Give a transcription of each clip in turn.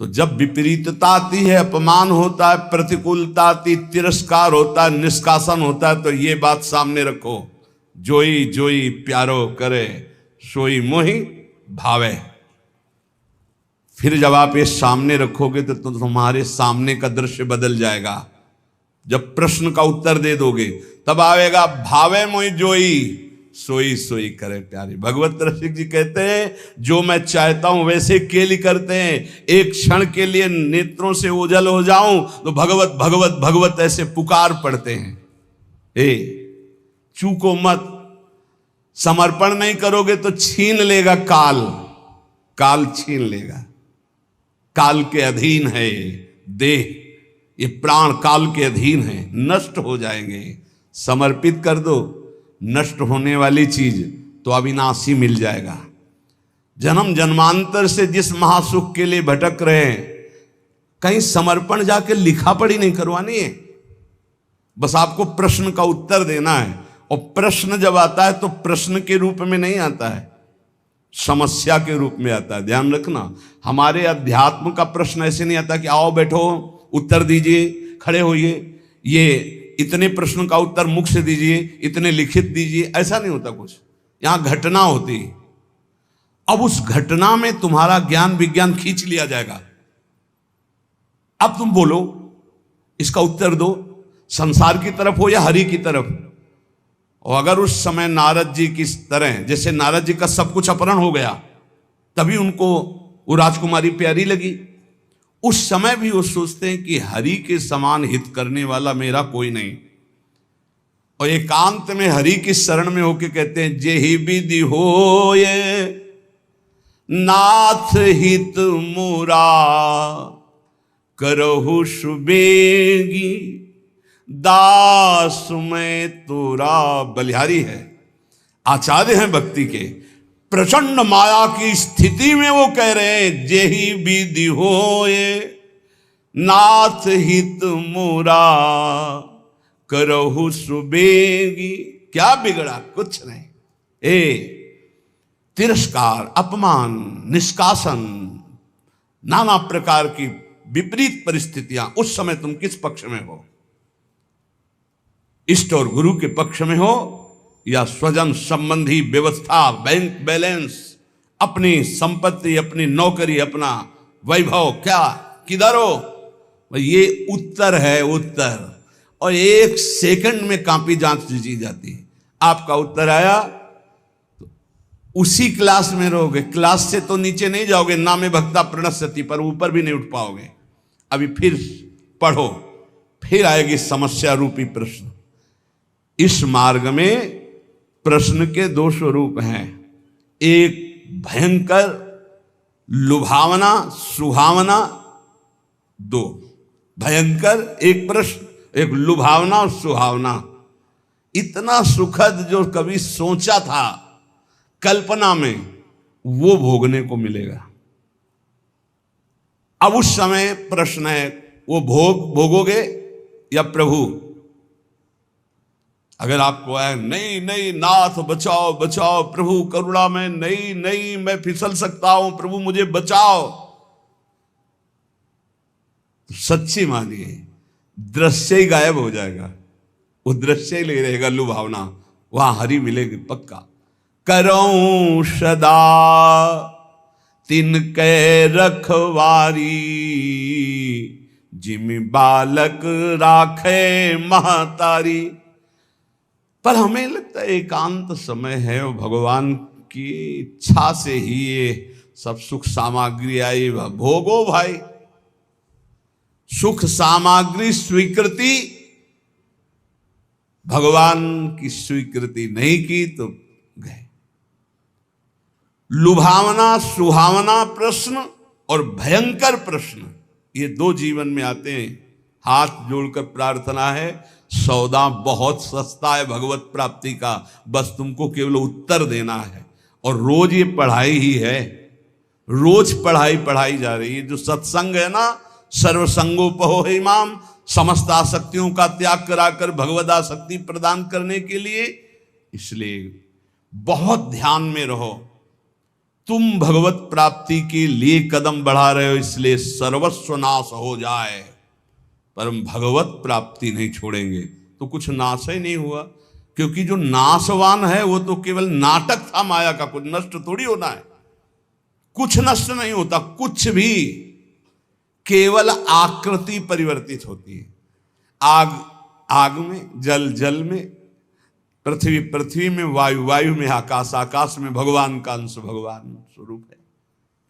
तो जब विपरीतता आती है, अपमान होता है, प्रतिकूलता आती, तिरस्कार होता है, निष्कासन होता है, तो ये बात सामने रखो, जोई जोई प्यारो करे सोई मोहि भावे। फिर जब आप ये सामने रखोगे तो तुम्हारे सामने का दृश्य बदल जाएगा। जब प्रश्न का उत्तर दे दोगे तब आएगा भावे मोहि जोई सोई सोई करे प्यारी। भगवत रसिक जी कहते हैं जो मैं चाहता हूं वैसे केली करते हैं, एक क्षण के लिए नेत्रों से ओझल हो जाऊं तो भगवत भगवत भगवत ऐसे पुकार पड़ते हैं। चूको मत, समर्पण नहीं करोगे तो छीन लेगा काल, काल छीन लेगा। काल के अधीन है देह, ये प्राण काल के अधीन है, नष्ट हो जाएंगे। समर्पित कर दो, नष्ट होने वाली चीज तो अविनाशी मिल जाएगा। जन्म जन्मांतर से जिस महासुख के लिए भटक रहे हैं, कहीं समर्पण जाके लिखा पढ़ी नहीं करवानी है, बस आपको प्रश्न का उत्तर देना है। और प्रश्न जब आता है तो प्रश्न के रूप में नहीं आता है, समस्या के रूप में आता है। ध्यान रखना, हमारे अध्यात्म का प्रश्न ऐसे नहीं आता कि आओ बैठो उत्तर दीजिए, खड़े होइए, ये इतने प्रश्न का उत्तर मुख से दीजिए, इतने लिखित दीजिए, ऐसा नहीं होता कुछ। यहां घटना होती, अब उस घटना में तुम्हारा ज्ञान विज्ञान खींच लिया जाएगा। अब तुम बोलो, इसका उत्तर दो, संसार की तरफ हो या हरि की तरफ। और अगर उस समय नारद जी की तरह, जैसे नारद जी का सब कुछ अपहरण हो गया, तभी उनको वो राजकुमारी प्यारी लगी, उस समय भी वो सोचते हैं कि हरि के समान हित करने वाला मेरा कोई नहीं। और एकांत में हरि की शरण में होके कहते हैं जेहि विधि होए नाथ हित मुरा करहु सुबेगी दास में तोरा। बलिहारी है, आचार्य हैं भक्ति के, प्रचंड माया की स्थिति में वो कह रहे हैं जेहि विधि होए नाथ हित मुरा करहु सुबेगी। क्या बिगड़ा, कुछ नहीं। तिरस्कार, अपमान, निष्कासन, नाना प्रकार की विपरीत परिस्थितियां, उस समय तुम किस पक्ष में हो, इष्ट और गुरु के पक्ष में हो या स्वजन संबंधी व्यवस्था, बैंक बैलेंस, अपनी संपत्ति, अपनी नौकरी, अपना वैभव, क्या किधर हो, ये उत्तर है, उत्तर। और एक सेकंड में कॉपी जांच दी जाती है। आपका उत्तर आया तो उसी क्लास में रहोगे, क्लास से तो नीचे नहीं जाओगे, ना में भक्ता प्रणश्यति, पर ऊपर भी नहीं उठ पाओगे। अभी फिर पढ़ो, फिर आएगी समस्या रूपी प्रश्न। इस मार्ग में प्रश्न के दो स्वरूप हैं, एक भयंकर लुभावना सुहावना, दो भयंकर, एक प्रश्न, एक लुभावना और सुहावना। इतना सुखद जो कभी सोचा था कल्पना में, वो भोगने को मिलेगा। अब उस समय प्रश्न है, वो भोगोगे या प्रभु। अगर आपको है नहीं नहीं नाथ बचाओ बचाओ, प्रभु करुणा में, नहीं नहीं मैं फिसल सकता हूं, प्रभु मुझे बचाओ, तो सच्ची मानिए दृश्य ही गायब हो जाएगा, वो दृश्य ही ले रहेगा, लुभावना, वहां हरि मिलेगी पक्का। करऊं सदा तिनके रखवारी जिमि बालक राखे महतारी। पर हमें लगता है एकांत समय है और भगवान की इच्छा से ही ये सब सुख सामग्री आई, भोगो भाई। सुख सामग्री स्वीकृति, भगवान की स्वीकृति नहीं की तो गए। लुभावना सुहावना प्रश्न और भयंकर प्रश्न, ये दो जीवन में आते हैं। हाथ जोड़कर प्रार्थना है, सौदा बहुत सस्ता है भगवत प्राप्ति का, बस तुमको केवल उत्तर देना है। और रोज ये पढ़ाई ही है, रोज पढ़ाई जा रही है। जो सत्संग है ना, सर्वसंगोपहो इमाम, समस्त आसक्तियों का त्याग कराकर भगवद आसक्ति प्रदान करने के लिए। इसलिए बहुत ध्यान में रहो, तुम भगवत प्राप्ति के लिए कदम बढ़ा रहे हो, इसलिए सर्वस्व नाश हो जाए पर हम भगवत प्राप्ति नहीं छोड़ेंगे, तो कुछ नाश ही नहीं हुआ। क्योंकि जो नाशवान है वो तो केवल नाटक था माया का, कुछ नष्ट थोड़ी होना है। कुछ नष्ट नहीं होता, कुछ भी, केवल आकृति परिवर्तित होती है। आग आग में, जल जल में, पृथ्वी पृथ्वी में, वायु वायु में, आकाश आकाश में, भगवान का अंश भगवान स्वरूप है।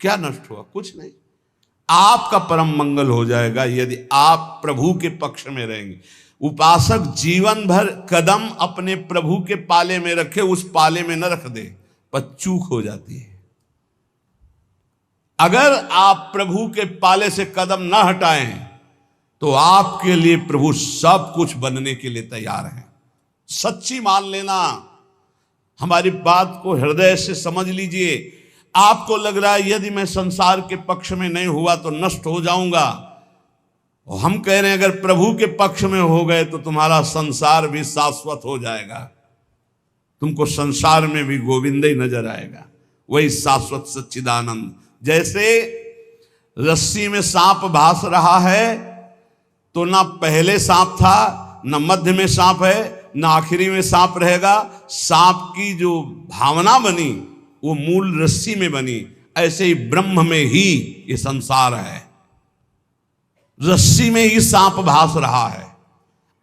क्या नष्ट हुआ? कुछ नहीं। आपका परम मंगल हो जाएगा यदि आप प्रभु के पक्ष में रहेंगे। उपासक जीवन भर कदम अपने प्रभु के पाले में रखे, उस पाले में न रख दे, पर चूक हो जाती है। अगर आप प्रभु के पाले से कदम न हटाएं तो आपके लिए प्रभु सब कुछ बनने के लिए तैयार है। सच्ची मान लेना, हमारी बात को हृदय से समझ लीजिए। आपको लग रहा है यदि मैं संसार के पक्ष में नहीं हुआ तो नष्ट हो जाऊंगा, और हम कह रहे हैं अगर प्रभु के पक्ष में हो गए तो तुम्हारा संसार भी शाश्वत हो जाएगा। तुमको संसार में भी गोविंद ही नजर आएगा, वही शाश्वत सच्चिदानंद। जैसे रस्सी में सांप भास रहा है तो ना पहले सांप था, ना मध्य में सांप है, ना आखिरी में सांप रहेगा। सांप की जो भावना बनी वो मूल रस्सी में बनी। ऐसे ही ब्रह्म में ही ये संसार है, रस्सी में ही सांप भास रहा है।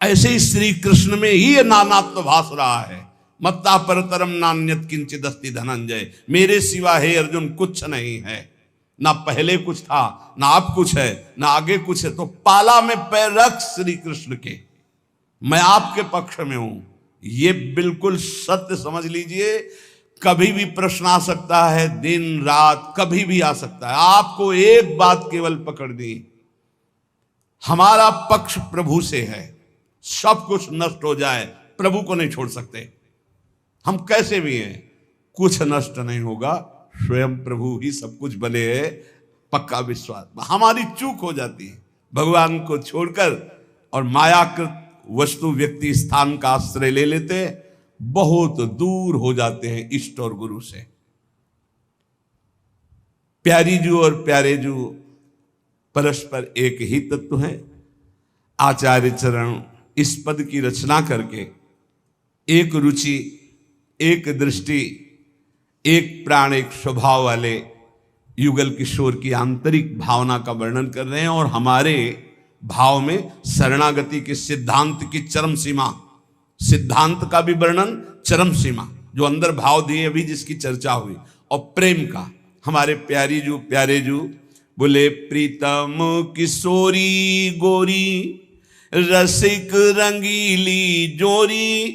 ऐसे ही श्री कृष्ण में ही ये नानात्व भास रहा है। मत्ता परतरम नान्यत किंचित अस्ति धनंजय, मेरे सिवा हे अर्जुन कुछ नहीं है। ना पहले कुछ था, ना अब कुछ है, ना आगे कुछ है। तो पाला में पैर रख श्री कृष्ण के, मैं आपके पक्ष में हूं। ये बिल्कुल सत्य समझ लीजिए। कभी भी प्रश्न आ सकता है, दिन रात कभी भी आ सकता है। आपको एक बात केवल पकड़नी, हमारा पक्ष प्रभु से है। सब कुछ नष्ट हो जाए, प्रभु को नहीं छोड़ सकते। हम कैसे भी हैं, कुछ नष्ट नहीं होगा, स्वयं प्रभु ही सब कुछ बने हैं, पक्का विश्वास। हमारी चूक हो जाती है भगवान को छोड़कर और मायाकृत वस्तु व्यक्ति स्थान का आश्रय ले लेते, बहुत दूर हो जाते हैं इष्ट और गुरु से। प्यारी जू और प्यारे जू परस्पर एक ही तत्व है। आचार्य चरण इस पद की रचना करके एक रुचि, एक दृष्टि, एक प्राण, एक स्वभाव वाले युगल किशोर की आंतरिक भावना का वर्णन कर रहे हैं। और हमारे भाव में शरणागति के सिद्धांत की चरम सीमा, सिद्धांत का भी वर्णन, चरम सीमा, जो अंदर भाव दिए अभी जिसकी चर्चा हुई, और प्रेम का। हमारे प्यारे जू बोले, प्रीतम किशोरी गोरी रसिक रंगीली जोरी,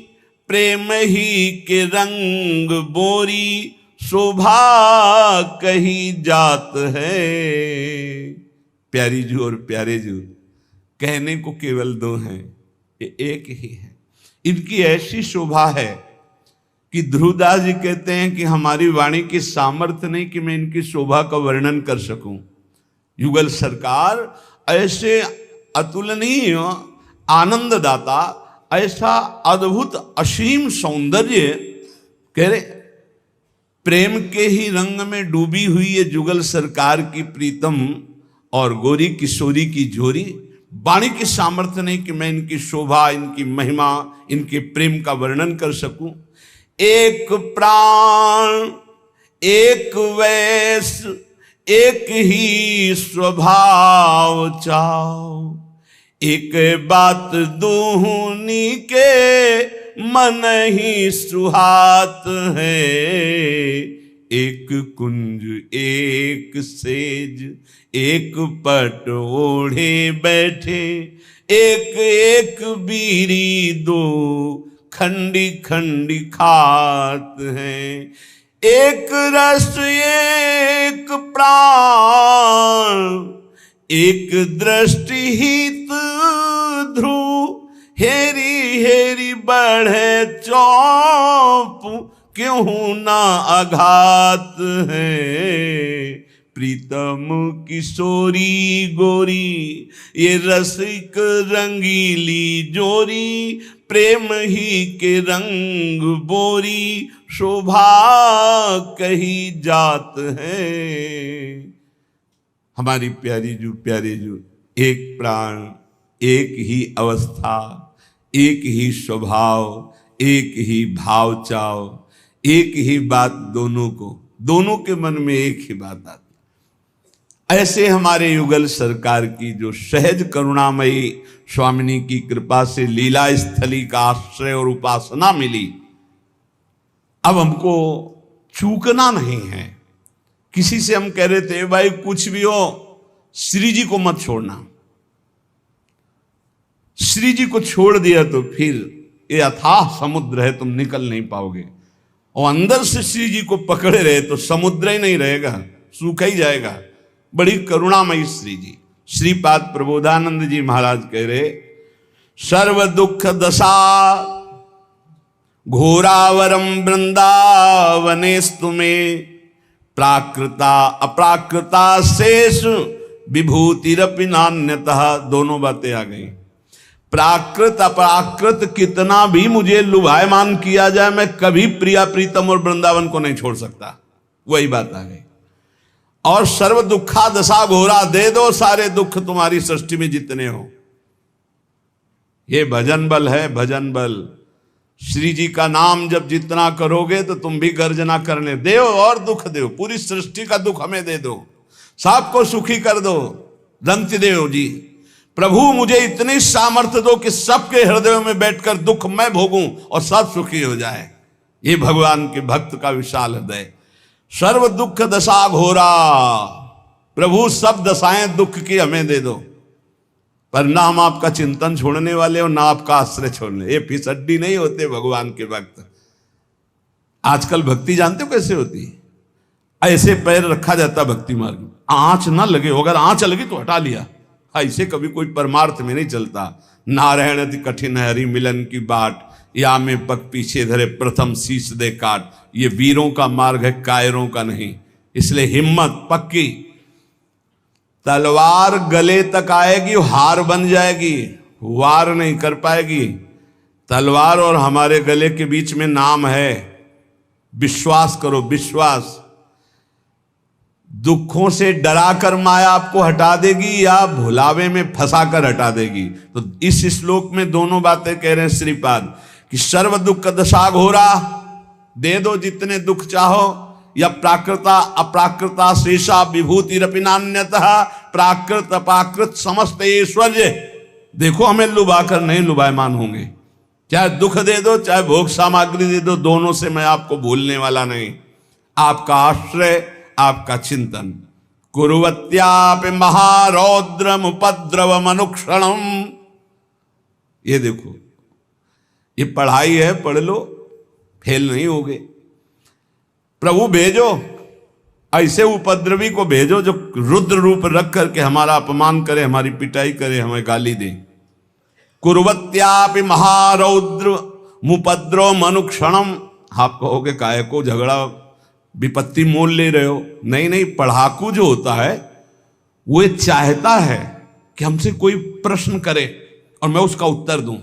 प्रेम ही के रंग बोरी, शोभा कही जात है। प्यारी जू और प्यारे जू कहने को केवल दो हैं, ये एक ही है। इनकी ऐसी शोभा है कि ध्रुवदास जी कहते हैं कि हमारी वाणी की सामर्थ्य नहीं कि मैं इनकी शोभा का वर्णन कर सकूं। युगल सरकार ऐसे अतुलनीय आनंददाता, ऐसा अद्भुत असीम सौंदर्य, कह रहे प्रेम के ही रंग में डूबी हुई ये जुगल सरकार की प्रीतम और गोरी किशोरी की जोरी। वाणी की सामर्थ्य नहीं कि मैं इनकी शोभा, इनकी महिमा, इनके प्रेम का वर्णन कर सकूं। एक प्राण, एक वैस, एक ही स्वभाव चाओ, एक बात दूनी के मन ही सुहात है। एक कुंज, एक सेज, एक पट ओढ़े बैठे, एक एक बीरी दो खंडी खंडी खात हैं। एक रस एक प्राण, एक दृष्टि हित ध्रुव, हेरी हेरी बढ़े चौप, क्यों ना आघात है। प्रीतम किशोरी गोरी, ये रसिक रंगीली जोरी, प्रेम ही के रंग बोरी शोभा कही जात है। हमारी प्यारी जू प्यारे जू, एक प्राण, एक ही अवस्था, एक ही स्वभाव, एक ही भाव चाव, एक ही बात, दोनों के मन में एक ही बात आती। ऐसे हमारे युगल सरकार की जो सहज करुणामयी स्वामिनी की कृपा से लीला स्थली का आश्रय और उपासना मिली, अब हमको चूकना नहीं है। किसी से हम कह रहे थे भाई कुछ भी हो श्री जी को मत छोड़ना, श्री जी को छोड़ दिया तो फिर ये अथाह समुद्र है, तुम निकल नहीं पाओगे। और अंदर से श्री जी को पकड़े रहे तो समुद्र ही नहीं रहेगा, सूखा ही जाएगा। बड़ी करुणामयी श्री जी। श्रीपाद प्रबोधानंद जी महाराज कह रहे, सर्व दुख दशा घोरावरम वृंदावनेस्तु में प्राकृता अप्राकृता शेष विभूतिरपि नान्यतः। दोनों बातें आ गई। प्राकृत अपराकृत कितना भी मुझे लुभायमान किया जाए, मैं कभी प्रिया प्रीतम और वृंदावन को नहीं छोड़ सकता। वही बात आ गई। और सर्व दुखा दशा घोरा, दे दो सारे दुख तुम्हारी सृष्टि में जितने हो। ये भजन बल है, भजन बल। श्री जी का नाम जब जितना करोगे तो तुम भी गर्जना करने दो और दुख दो, पूरी सृष्टि का दुख हमें दे दो, सबको सुखी कर दो। दंत देव जी, प्रभु मुझे इतनी सामर्थ्य दो कि सबके हृदयों में बैठकर दुख मैं भोगूं और सब सुखी हो जाए। ये भगवान के भक्त का विशाल हृदय। सर्व दुख दशा घोरा, प्रभु सब दशाएं दुख की हमें दे दो, पर ना हम आपका चिंतन छोड़ने वाले और ना आपका आश्रय छोड़ने। ये फिसड्डी नहीं होते भगवान के भक्त। आजकल भक्ति जानते हो कैसे होती? ऐसे पैर रखा जाता भक्ति मार्ग में, आंच ना लगे, अगर आंच लगी तो हटा लिया। ऐसे कभी कोई परमार्थ में नहीं चलता। नारायण अति कठिन है हरि मिलन की बाट, या में पग पीछे धरे प्रथम शीश दे काट। ये वीरों का मार्ग है, कायरों का नहीं। इसलिए हिम्मत पक्की। तलवार गले तक आएगी, हार बन जाएगी, वार नहीं कर पाएगी। तलवार और हमारे गले के बीच में नाम है, विश्वास करो, विश्वास। दुखों से डराकर माया आपको हटा देगी या भुलावे में फंसाकर हटा देगी। तो इस श्लोक में दोनों बातें कह रहे हैं श्रीपाद कि सर्व दुख दशा घोरा, दे दो जितने दुख चाहो, या प्राकृता अप्राकृता शेषा विभूतिरपि नान्यतः। प्राकृत अपाकृत समस्त ऐश्वर्य देखो हमें लुभाकर नहीं लुभायमान होंगे। चाहे दुख दे दो चाहे भोग सामग्री दे दो, दोनों से मैं आपको भूलने वाला नहीं। आपका आश्रय, आपका चिंतन। कुर्वत्यापि महारौद्रम उपद्रवम अनुक्षणम। ये देखो, ये पढ़ाई है, पढ़ लो, फेल नहीं होगे। प्रभु भेजो, ऐसे उपद्रवी को भेजो जो रुद्र रूप रख करके हमारा अपमान करे, हमारी पिटाई करे, हमें गाली दे। कुर्वत्यापि महारौद्र मुपद्रव मनुक्षणम। आप कहोगे काहे को झगड़ा विपत्ति मोल ले रहे हो? नहीं नहीं, पढ़ाकू जो होता है वो चाहता है कि हमसे कोई प्रश्न करे और मैं उसका उत्तर दूं।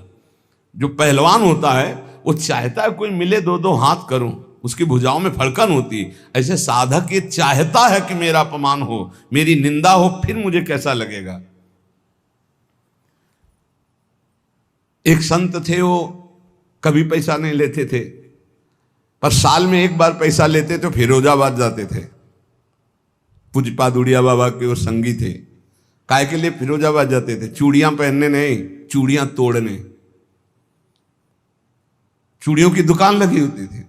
जो पहलवान होता है वो चाहता है कोई मिले, दो दो हाथ करूं, उसकी भुजाओं में फड़कन होती है। ऐसे साधक ये चाहता है कि मेरा अपमान हो, मेरी निंदा हो, फिर मुझे कैसा लगेगा। एक संत थे, वो कभी पैसा नहीं लेते थे, पर साल में एक बार पैसा लेते तो फिरोजाबाद जाते थे। पूज्यपाद उड़िया बाबा के वो संगी थे। काय के लिए फिरोजाबाद जाते थे? चूड़ियां पहनने नहीं, चूड़ियां तोड़ने। चूड़ियों की दुकान लगी होती थी।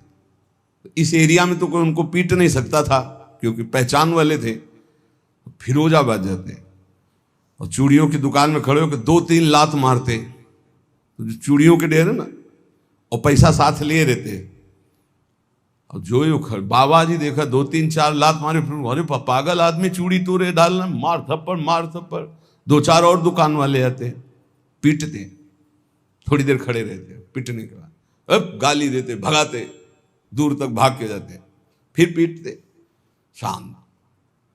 इस एरिया में तो कोई उनको पीट नहीं सकता था क्योंकि पहचान वाले थे। फिरोजाबाद जाते और चूड़ियों की दुकान में खड़े होकर 2-3 लात मारते, तो चूड़ियों के ढेर ना, और पैसा साथ लिए रहते। और जो बाबा जी देखा 2-3-4 लात मारे, फिर अरे पागल आदमी, चूड़ी तोड़े डालना, मार थप्पड़ मार थप्पड़। 2-4 और दुकान वाले आते, पीटते, थोड़ी देर खड़े रहते, पीटने के बाद अब गाली देते, भगाते, दूर तक भाग के जाते, फिर पीटते। शाम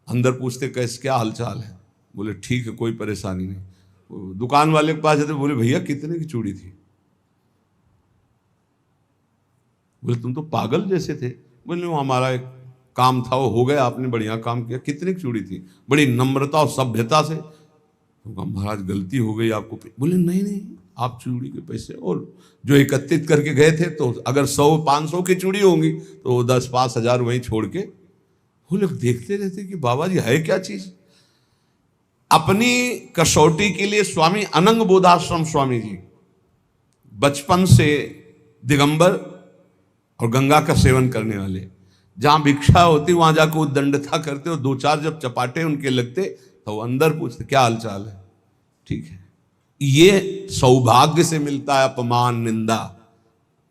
अंदर पूछते कैसे, क्या हालचाल है? बोले ठीक है, कोई परेशानी नहीं। दुकान वाले के पास जाते, बोले भैया कितने की चूड़ी थी? बोले तुम तो पागल जैसे थे। बोले वो हमारा एक काम था, वो हो गया, आपने बढ़िया काम किया। कितनी चूड़ी थी? बड़ी नम्रता और सभ्यता से। तो कहा महाराज गलती हो गई आपको। बोले नहीं नहीं, आप चूड़ी के पैसे और जो एकत्रित करके गए थे, तो अगर 100-500 की चूड़ी होंगी तो 10-5 हज़ार वहीं छोड़ के। वो लोग देखते रहते कि बाबा जी है क्या चीज। अपनी कसौटी के लिए स्वामी अनंग बोधाश्रम स्वामी जी बचपन से दिगंबर और गंगा का सेवन करने वाले, जहां भिक्षा होती वहां जाकर वो दंडता करते और 2-4 जब चपाटे उनके लगते तो वो अंदर पूछते क्या हाल चाल है, ठीक है। ये सौभाग्य से मिलता है अपमान निंदा।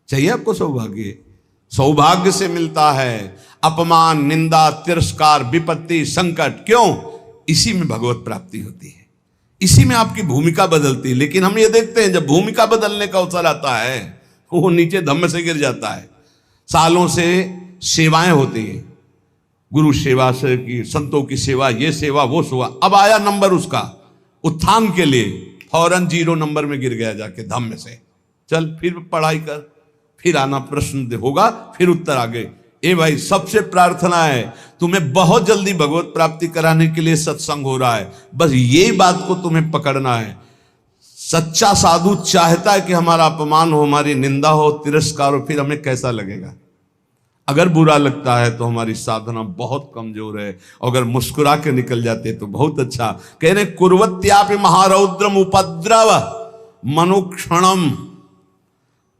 चाहिए आपको सौभाग्य? सौभाग्य से मिलता है अपमान निंदा तिरस्कार विपत्ति संकट। क्यों? इसी में भगवत प्राप्ति होती है, इसी में आपकी भूमिका बदलती है। लेकिन हम ये देखते हैं जब भूमिका बदलने का अवसर आता है वो नीचे धम्म से गिर जाता है। सालों से सेवाएं होती हैं, गुरु सेवा से की, संतों की सेवा, ये सेवा वो सेवा। अब आया नंबर उसका उत्थान के लिए, फौरन 0 नंबर में गिर गया जाके धम्म से। चल फिर पढ़ाई कर, फिर आना, प्रश्न होगा, फिर उत्तर आ गए। ए भाई, सबसे प्रार्थना है तुम्हें बहुत जल्दी भगवत प्राप्ति कराने के लिए सत्संग हो रहा है, बस यही बात को तुम्हें पकड़ना है। सच्चा साधु चाहता है कि हमारा अपमान हो, हमारी निंदा हो, तिरस्कार हो, फिर हमें कैसा लगेगा? अगर बुरा लगता है तो हमारी साधना बहुत कमजोर है, अगर मुस्कुरा के निकल जाते तो बहुत अच्छा। कह रहे कुर्वत्यापि महारौद्रम उपद्रव मनुक्षणम,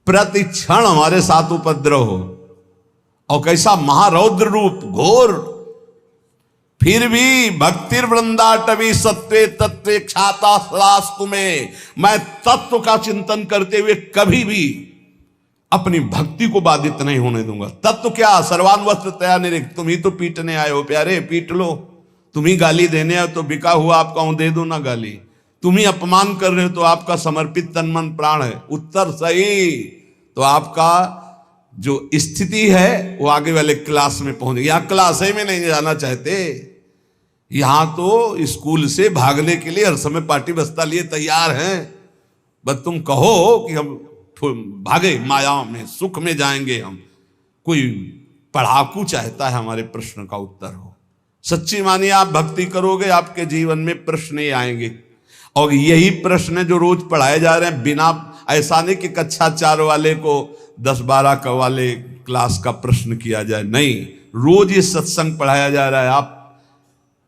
प्रति क्षण हमारे साथ उपद्रव हो, और कैसा महारौद्र रूप घोर, फिर भी भक्तिर वृंदाटवी सत्वे तत्वे ख्याता सलास्तु में, मैं तत्व का चिंतन करते हुए कभी भी अपनी भक्ति को बाधित नहीं होने दूंगा। तत्व क्या? सर्वान वस्त्र तया निरिक्त। तुम ही तो पीटने आए हो प्यारे, पीट लो। तुम ही गाली देने आए तो बिका हुआ आपका हूं, दे दो ना गाली। तुम ही अपमान कर रहे हो तो आपका समर्पित तन मन प्राण है। उत्तर सही तो आपका जो स्थिति है वो आगे वाले क्लास में पहुंच। यहां क्लास में नहीं जाना चाहते, यहां तो स्कूल से भागने के लिए हर समय पार्टी बस्ता लिए तैयार हैं। बस तुम कहो कि हम भागे माया में, सुख में जाएंगे हम। कोई पढ़ाकू चाहता है हमारे प्रश्न का उत्तर हो। सच्ची मानिए, आप भक्ति करोगे आपके जीवन में प्रश्न ही आएंगे, और यही प्रश्न जो रोज पढ़ाए जा रहे हैं। बिना ऐसा नहीं कि कक्षा 4 वाले को 10-12 का वाले क्लास का प्रश्न किया जाए, नहीं, रोज ये सत्संग पढ़ाया जा रहा है। आप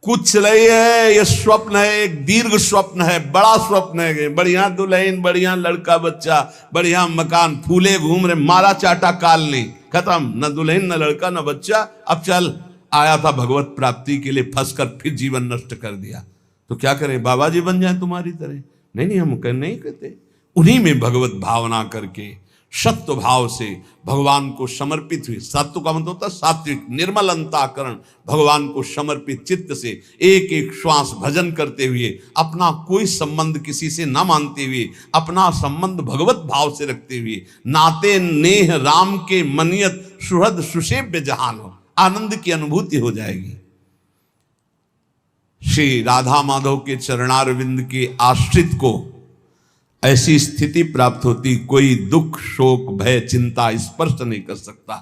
कुछ नहीं है, ये स्वप्न है, एक दीर्घ स्वप्न है, बड़ा स्वप्न है। बढ़िया दुल्हन, बढ़िया लड़का बच्चा, बढ़िया मकान, फूले घूम रहे, मारा चाटा काल नहीं, खत्म, न दुल्हन न लड़का न बच्चा। अब चल आया था भगवत प्राप्ति के लिए, फंसकर फिर जीवन नष्ट कर दिया। तो क्या करें? बाबा जी बन जाए तुम्हारी तरह? नहीं, हम नहीं कहते। उन्हीं में भगवत भावना करके सत्व भाव से भगवान को समर्पित हुई। सत्व का मतलब होता है सात्विक निर्मल अंतःकरण, भगवान को समर्पित चित्त से एक एक श्वास भजन करते हुए, अपना कोई संबंध किसी से ना मानते हुए, अपना संबंध भगवत भाव से रखते हुए, नाते नेह राम के मनियत सुहृद सुसेव्य जहान हो, आनंद की अनुभूति हो जाएगी। श्री राधा माधव के चरणारविंद के आश्रित को ऐसी स्थिति प्राप्त होती, कोई दुख शोक भय चिंता स्पर्श नहीं कर सकता।